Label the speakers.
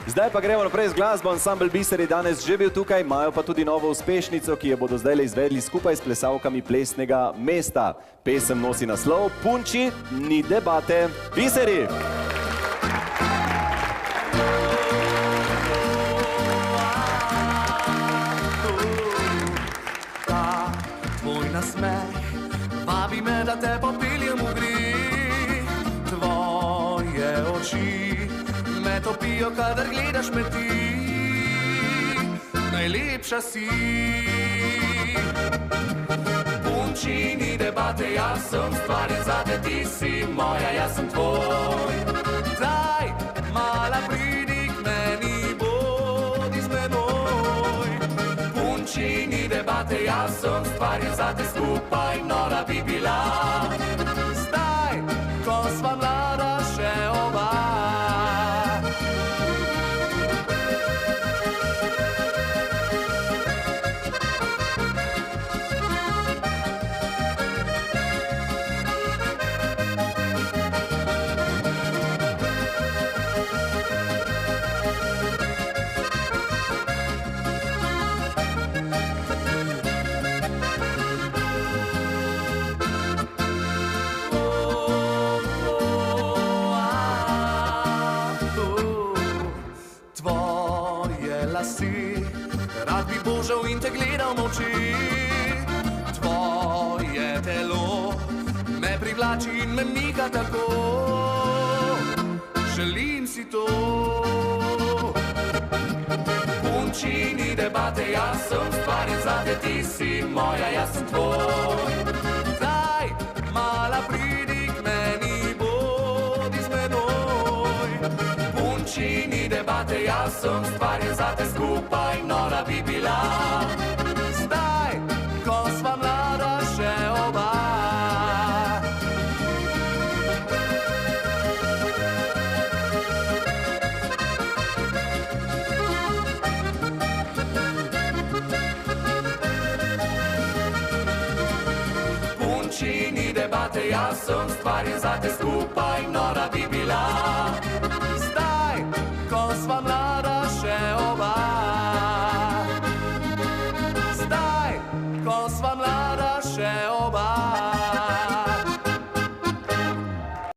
Speaker 1: Zdaj pa gremo naprej z glasbo. Ansambel Biser je danes že bil tukaj, imajo pa tudi novo uspešnico, ki jo bodo zdaj izvedli skupaj s plesalkami Plesnega mesta. Pesem nosi naslov Punči, ni debate. Biseri!
Speaker 2: Ta tvoj nasmeh vabi me, da te popeljem v grih. Tvoje oči me topijo, kadar gledaš me ti. Najlepša si. Punči, ni debate, jaz sem stvarjen zate, ti si moja, jaz sem tvoj. Daj, mala, pridi k meni, bodi z menoj. Punči, ni debate, jaz sem stvarjen zate, skupaj nora bi bila. Zdaj, ko sva mlada še oba. Rad bi božal in te gledal v oči. Tvoje telo me privlači in me mika tako. Želim si to. Punči, ni debate, jaz sem stvarjen zate, ti si moja, jaz sem tvoj. Daj, mala, pridi k meni, bodi z menoj. Punči, ni debate, jaz sem stvarjen zate, skupaj nora bi bila. Zdaj, ko sva mlada še oba. Punči, ni debate, jaz sem stvarjen zate, skupaj nora bi bila. Zdaj, ko sva mlada še oba.